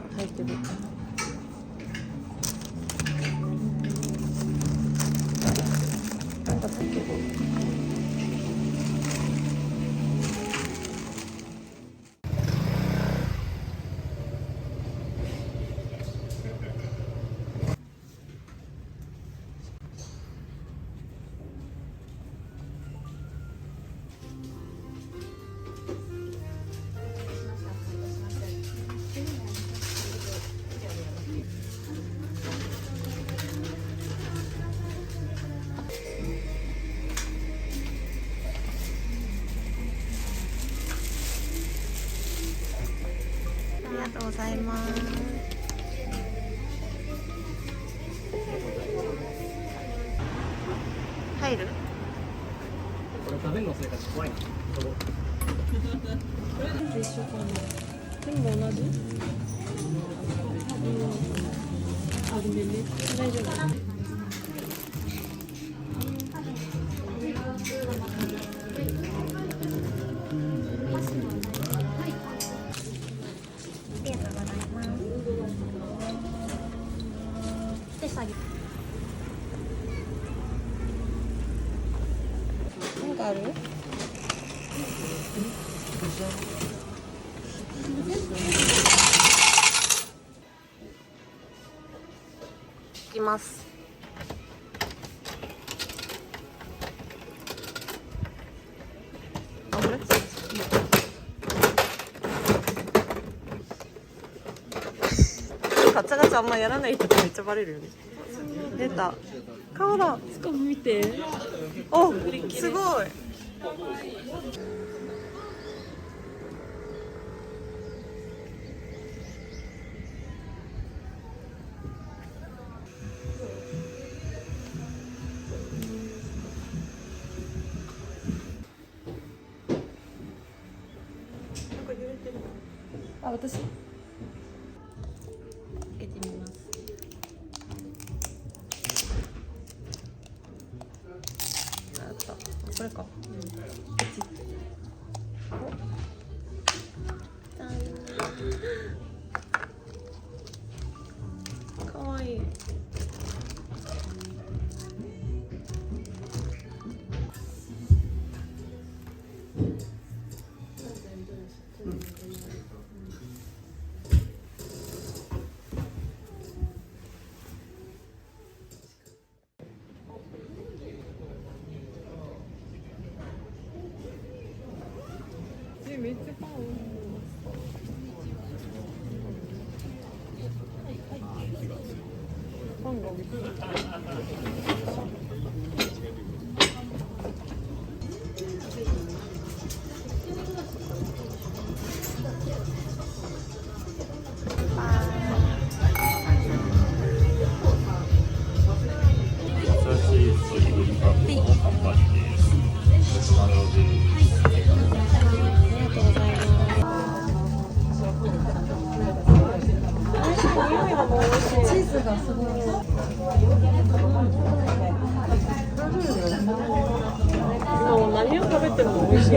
が入ってる。なんだったっけ。ありがとうございます。入る？これ食べるのそれから怖いな。一緒かな。全部同じ？あ、ごめんね。大丈夫。なんかある？いきます。あ、これ？ガチャガチャあんまやらない人ってめっちゃバレるよね。出た。顔だ。しかも見て。お、すごい。あ、私。開けてみます。あった。これか。かわいい。めっちゃパン。パンが美味しい。チーズがすごい。もう何を食べても美味しい。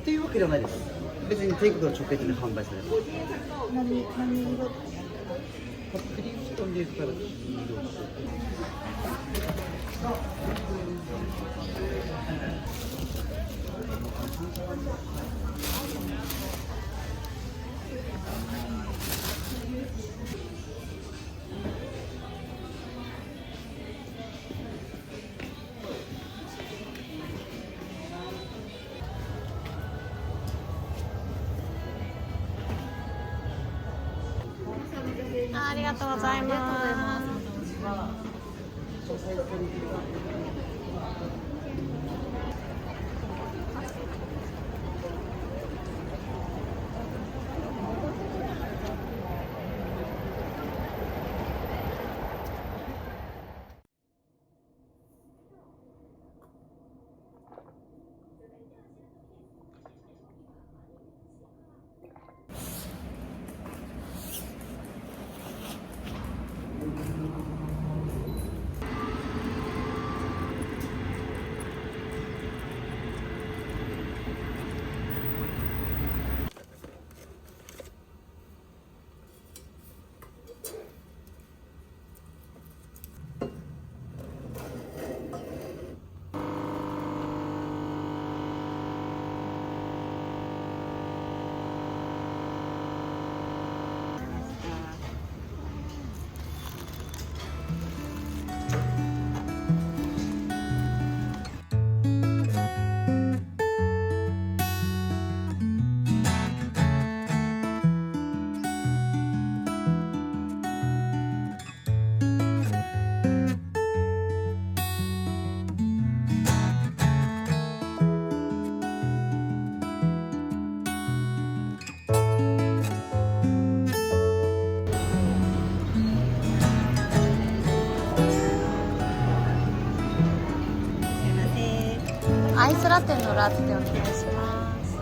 っていうわけではないです。別にテイクと直結で販売されます。何がパクリーと見えるから黄色。ありがとうございます。アイスラテのラテお願いします。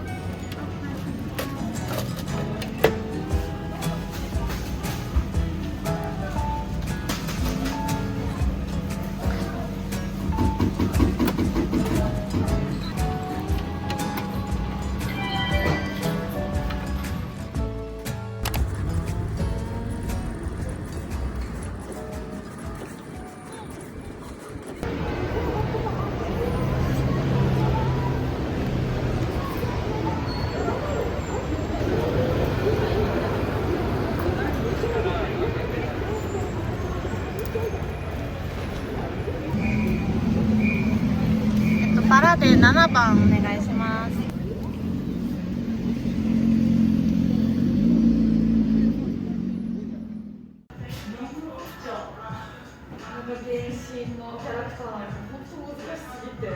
赤で7番お願いします。原神のキャラクターなんて本当難しすぎて、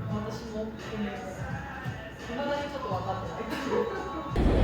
私もいまだにちょっと分かってない。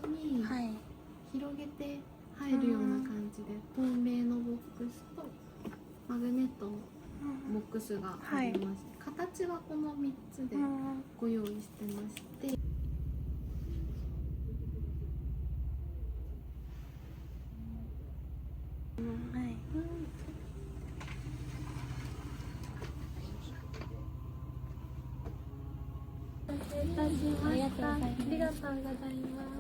に広げて入るような感じで、透明のボックスとマグネットのボックスがあります。形はこの3つでご用意してまして、失礼いたしました。ありがとうございます。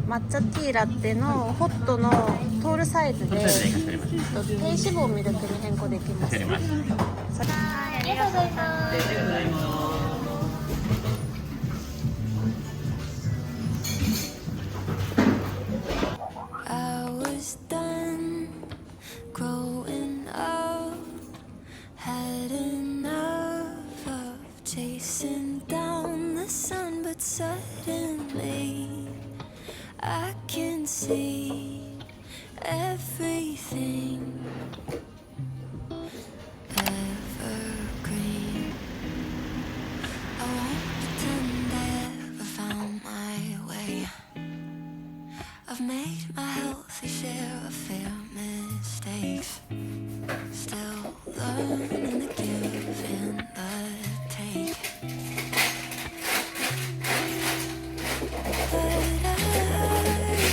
抹茶ティーラテのホットのトールサイズで低脂肪ミルクに変更できます。ありがとうございます。I was done growing up, had enough of chasing down the sun, but suddenly I can see everything evergreen. I won't pretend I ever found my way. I've made my healthy share of fair mistakes. Still learning the give and the take. But I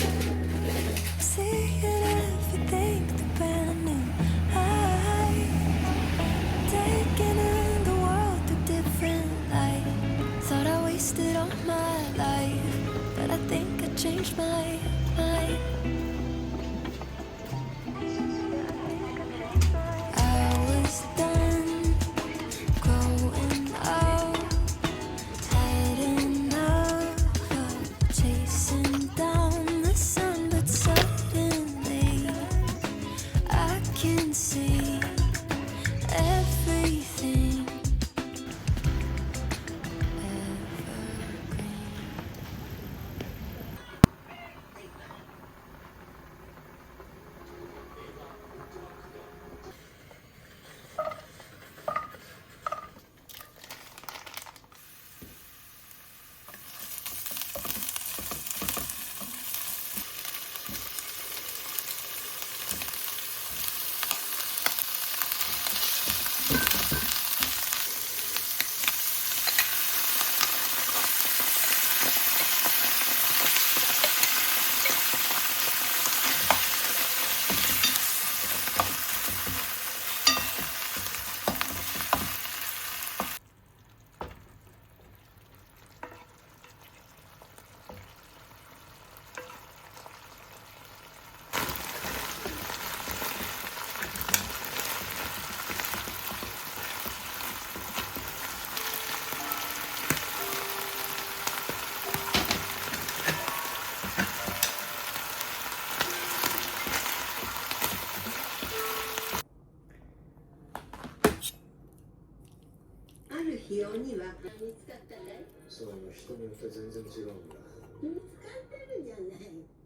changed my mind. I was done growing up, had enough of chasing down the sun, but suddenly I can see everything evergreen.そう、人によって全然違うんだ。見つかってるじゃない。